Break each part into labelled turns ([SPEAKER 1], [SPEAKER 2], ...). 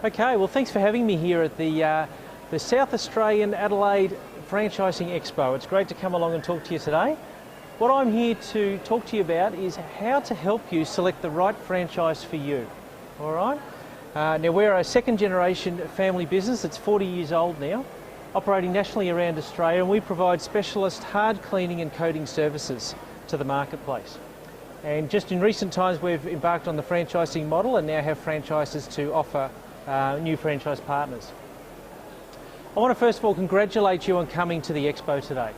[SPEAKER 1] Okay, well thanks for having me here at the South Australian Adelaide Franchising Expo. It's great to come along and talk to you today. What I'm here to talk to you about is how to help you select the right franchise for you. All right? Now we're a second generation family business that's 40 years old now, operating nationally around Australia, and we provide specialist hard cleaning and coating services to the marketplace. And just in recent times we've embarked on the franchising model and now have franchises to offer new franchise partners. I want to first of all congratulate you on coming to the Expo today.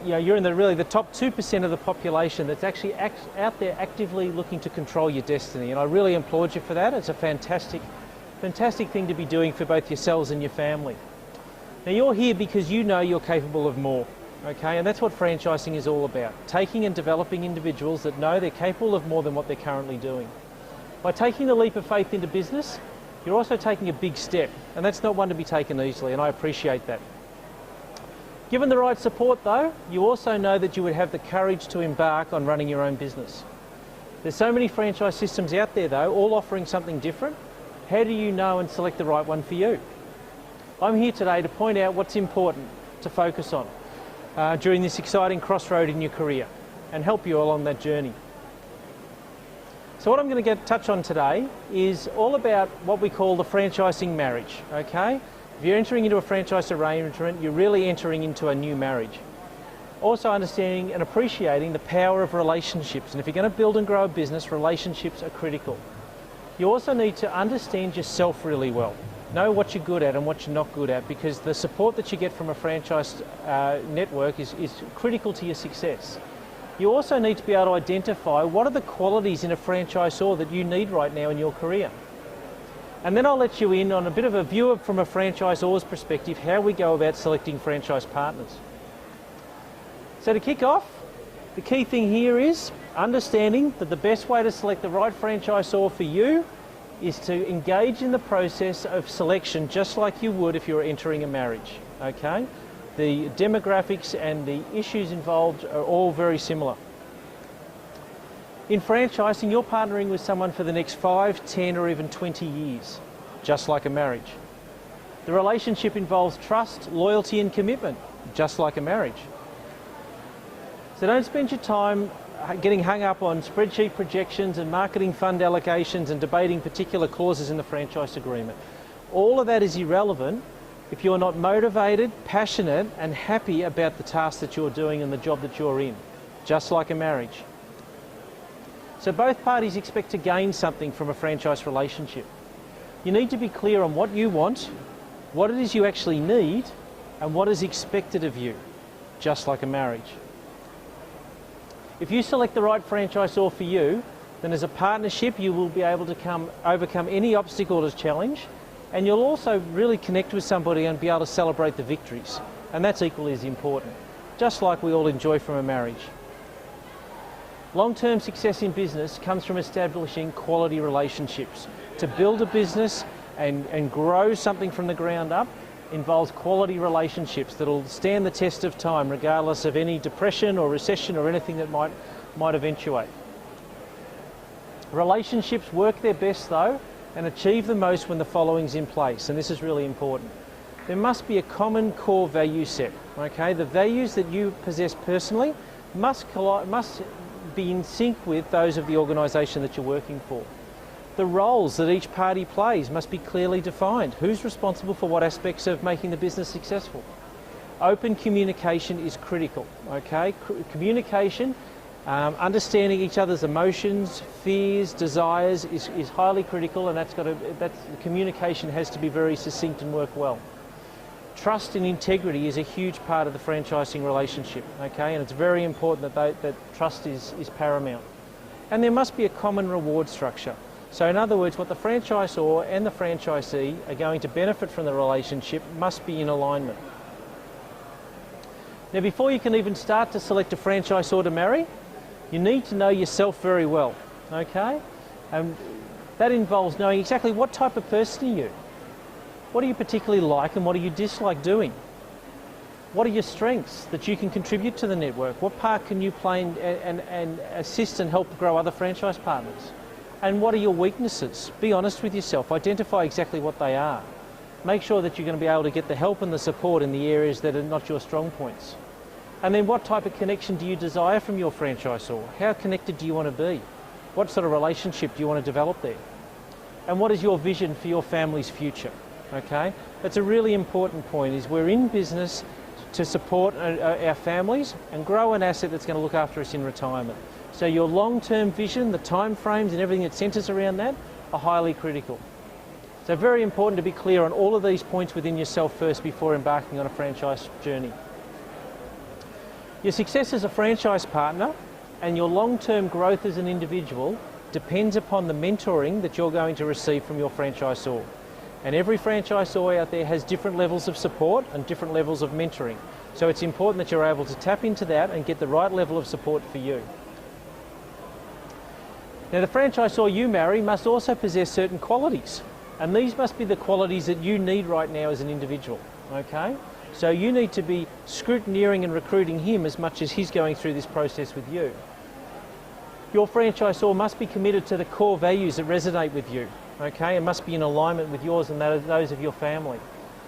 [SPEAKER 1] You're in really the top 2% of the population that's actually out there actively looking to control your destiny, and I really applaud you for that. It's a fantastic thing to be doing for both yourselves and your family. Now you're here because you know you're capable of more, okay? And that's what franchising is all about, taking and developing individuals that know they're capable of more than what they're currently doing. By taking the leap of faith into business, you're also taking a big step, and that's not one to be taken easily, and I appreciate that. Given the right support though, you also know that you would have the courage to embark on running your own business. There's so many franchise systems out there though, all offering something different. How do you know and select the right one for you? I'm here today to point out what's important to focus on during this exciting crossroad in your career and help you along that journey. So what I'm going to touch on today is all about what we call the franchising marriage, okay? If you're entering into a franchise arrangement, you're really entering into a new marriage. Also understanding and appreciating the power of relationships, and if you're going to build and grow a business, relationships are critical. You also need to understand yourself really well. Know what you're good at and what you're not good at, because the support that you get from a franchise network is critical to your success. You also need to be able to identify what are the qualities in a franchisor that you need right now in your career. And then I'll let you in on a bit of a view from a franchisor's perspective, how we go about selecting franchise partners. So to kick off, the key thing here is understanding that the best way to select the right franchisor for you is to engage in the process of selection just like you would if you were entering a marriage, okay? The demographics and the issues involved are all very similar. In franchising, you're partnering with someone for the next 5, 10 or even 20 years, just like a marriage. The relationship involves trust, loyalty and commitment, just like a marriage. So don't spend your time getting hung up on spreadsheet projections and marketing fund allocations and debating particular clauses in the franchise agreement. All of that is irrelevant if you're not motivated, passionate and happy about the task that you're doing and the job that you're in, just like a marriage. So both parties expect to gain something from a franchise relationship. You need to be clear on what you want, what it is you actually need, and what is expected of you, just like a marriage. If you select the right franchisor for you, then as a partnership you will be able to overcome any obstacle or challenge, and you'll also really connect with somebody and be able to celebrate the victories. And that's equally as important, just like we all enjoy from a marriage. Long-term success in business comes from establishing quality relationships. To build a business and grow something from the ground up involves quality relationships that'll stand the test of time regardless of any depression or recession or anything that might eventuate. Relationships work their best though and achieve the most when the following's in place, and this is really important. There must be a common core value set, okay? The values that you possess personally must be in sync with those of the organisation that you're working for. The roles that each party plays must be clearly defined. Who's responsible for what aspects of making the business successful? Open communication is critical, okay? Communication, understanding each other's emotions, fears, desires is highly critical, and the communication has to be very succinct and work well. Trust and integrity is a huge part of the franchising relationship, okay? And it's very important that trust is paramount. And there must be a common reward structure. So in other words, what the franchisor and the franchisee are going to benefit from the relationship must be in alignment. Now before you can even start to select a franchisor to marry, you need to know yourself very well, okay? And that involves knowing exactly what type of person are you. What do you particularly like and what do you dislike doing? What are your strengths that you can contribute to the network? What part can you play and assist and help grow other franchise partners? And what are your weaknesses? Be honest with yourself. Identify exactly what they are. Make sure that you're going to be able to get the help and the support in the areas that are not your strong points. And then what type of connection do you desire from your franchisor? How connected do you want to be? What sort of relationship do you want to develop there? And what is your vision for your family's future? Okay, that's a really important point, is we're in business to support our families and grow an asset that's going to look after us in retirement. So your long-term vision, the time frames and everything that centres around that are highly critical. So very important to be clear on all of these points within yourself first before embarking on a franchise journey. Your success as a franchise partner and your long-term growth as an individual depends upon the mentoring that you're going to receive from your franchisor. And every franchisor out there has different levels of support and different levels of mentoring. So it's important that you're able to tap into that and get the right level of support for you. Now, the franchisor you marry must also possess certain qualities, and these must be the qualities that you need right now as an individual, okay? So you need to be scrutineering and recruiting him as much as he's going through this process with you. Your franchisor must be committed to the core values that resonate with you, okay, and must be in alignment with yours and those of your family.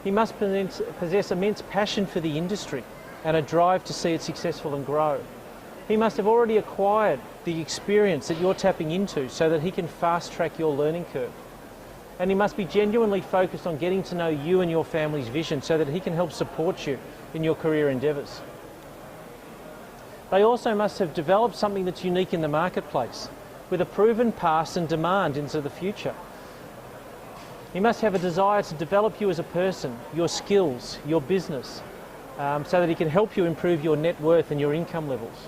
[SPEAKER 1] He must possess immense passion for the industry and a drive to see it successful and grow. He must have already acquired the experience that you're tapping into so that he can fast track your learning curve. And he must be genuinely focused on getting to know you and your family's vision so that he can help support you in your career endeavours. They also must have developed something that's unique in the marketplace, with a proven past and demand into the future. He must have a desire to develop you as a person, your skills, your business, so that he can help you improve your net worth and your income levels.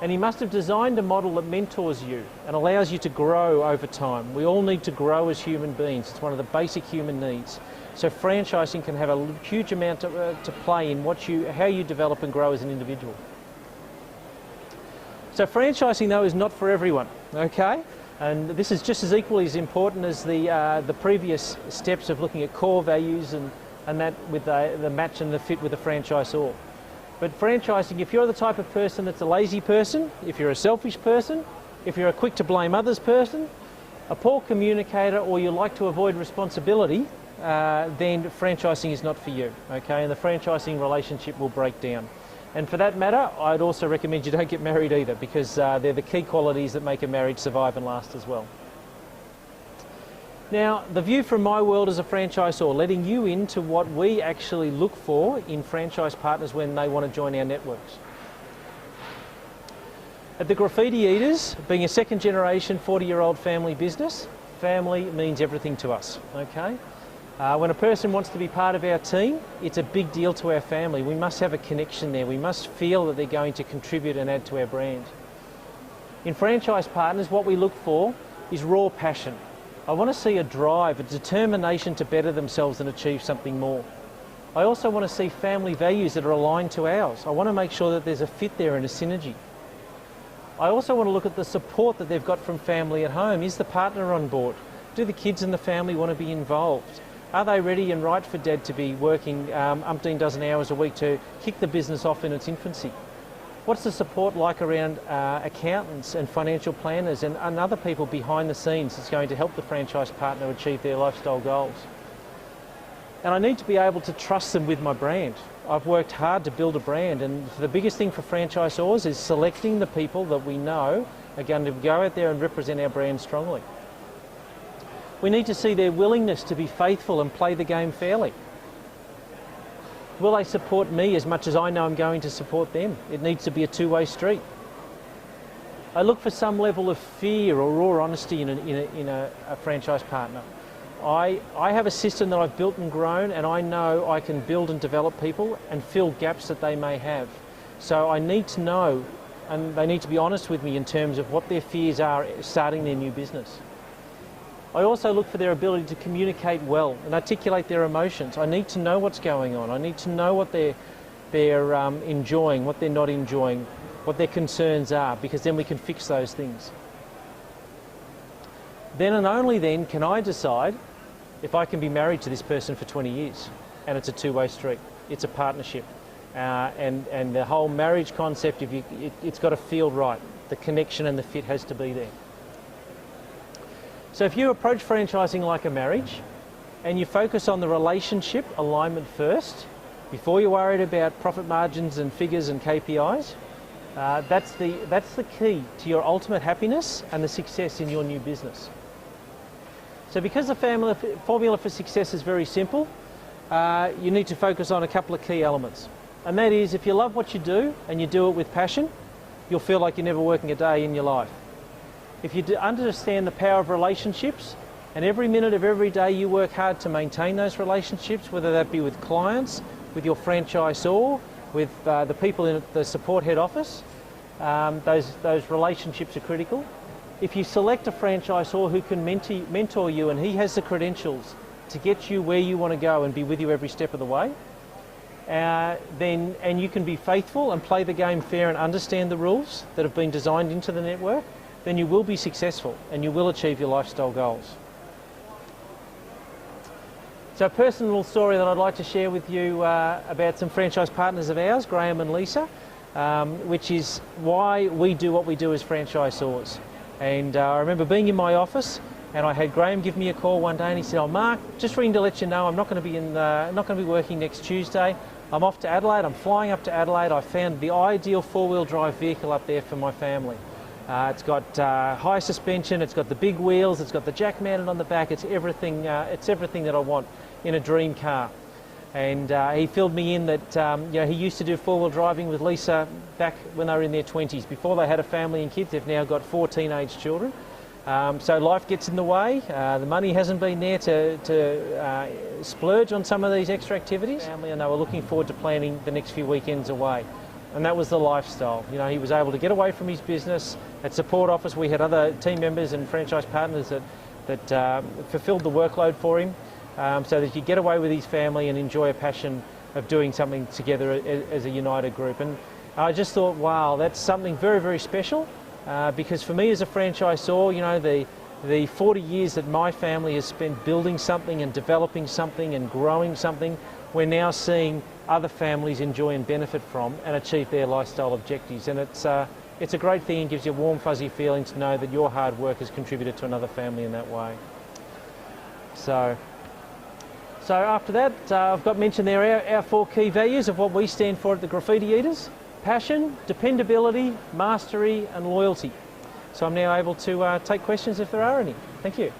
[SPEAKER 1] And he must have designed a model that mentors you and allows you to grow over time. We all need to grow as human beings. It's one of the basic human needs. So franchising can have a huge amount to play in how you develop and grow as an individual. So franchising, though, is not for everyone, okay? And this is just as equally as important as the previous steps of looking at core values and that with the match and the fit with the franchisor. But franchising, if you're the type of person that's a lazy person, if you're a selfish person, if you're a quick to blame others person, a poor communicator, or you like to avoid responsibility, then franchising is not for you, okay? And the franchising relationship will break down. And for that matter, I'd also recommend you don't get married either, because they're the key qualities that make a marriage survive and last as well. Now, the view from my world as a franchisor, letting you into what we actually look for in franchise partners when they want to join our networks. At the Graffiti Eaters, being a second generation 40-year-old family business, family means everything to us, okay? When a person wants to be part of our team, it's a big deal to our family. We must have a connection there. We must feel that they're going to contribute and add to our brand. In franchise partners, what we look for is raw passion. I want to see a drive, a determination to better themselves and achieve something more. I also want to see family values that are aligned to ours. I want to make sure that there's a fit there and a synergy. I also want to look at the support that they've got from family at home. Is the partner on board? Do the kids and the family want to be involved? Are they ready and right for Dad to be working umpteen dozen hours a week to kick the business off in its infancy? What's the support like around accountants and financial planners and other people behind the scenes that's going to help the franchise partner achieve their lifestyle goals? And I need to be able to trust them with my brand. I've worked hard to build a brand, and the biggest thing for franchisors is selecting the people that we know are going to go out there and represent our brand strongly. We need to see their willingness to be faithful and play the game fairly. Will they support me as much as I know I'm going to support them? It needs to be a two-way street. I look for some level of fear or raw honesty in a franchise partner. I have a system that I've built and grown, and I know I can build and develop people and fill gaps that they may have. So I need to know, and they need to be honest with me in terms of what their fears are starting their new business. I also look for their ability to communicate well and articulate their emotions. I need to know what's going on. I need to know what they're enjoying, what they're not enjoying, what their concerns are, because then we can fix those things. Then and only then can I decide if I can be married to this person for 20 years. And it's a two-way street. It's a partnership. And the whole marriage concept, it's got to feel right. The connection and the fit has to be there. So if you approach franchising like a marriage and you focus on the relationship alignment first, before you're worried about profit margins and figures and KPIs, that's the key to your ultimate happiness and the success in your new business. So because the formula for success is very simple, you need to focus on a couple of key elements. And that is, if you love what you do and you do it with passion, you'll feel like you're never working a day in your life. If you understand the power of relationships, and every minute of every day you work hard to maintain those relationships, whether that be with clients, with your franchisor, with the people in the support head office, those relationships are critical. If you select a franchisor who can mentor you and he has the credentials to get you where you want to go and be with you every step of the way, and you can be faithful and play the game fair and understand the rules that have been designed into the network, then you will be successful and you will achieve your lifestyle goals. So a personal story that I'd like to share with you about some franchise partners of ours, Graham and Lisa, which is why we do what we do as franchisors. And I remember being in my office and I had Graham give me a call one day and he said, "Oh Mark, just ringing to let you know I'm not going to be working next Tuesday. I'm off to Adelaide. I'm flying up to Adelaide. I found the ideal four-wheel drive vehicle up there for my family. It's got high suspension, it's got the big wheels, it's got the jack mounted on the back. It's everything that I want in a dream car." And he filled me in that he used to do four-wheel driving with Lisa back when they were in their 20s. Before they had a family and kids, they've now got 4 teenage children. So life gets in the way. The money hasn't been there to splurge on some of these extra activities. And they were looking forward to planning the next few weekends away. And that was the lifestyle. You know, he was able to get away from his business. At support office, we had other team members and franchise partners that fulfilled the workload for him, so that he could get away with his family and enjoy a passion of doing something together as a united group. And I just thought, wow, that's something very, very special. Because for me as a franchisor, you know, the 40 years that my family has spent building something and developing something and growing something, we're now seeing other families enjoy and benefit from and achieve their lifestyle objectives. And it's a great thing and gives you a warm, fuzzy feeling to know that your hard work has contributed to another family in that way. So after that, I've got mentioned there our 4 key values of what we stand for at the Graffiti Eaters: passion, dependability, mastery and loyalty. So I'm now able to take questions if there are any. Thank you.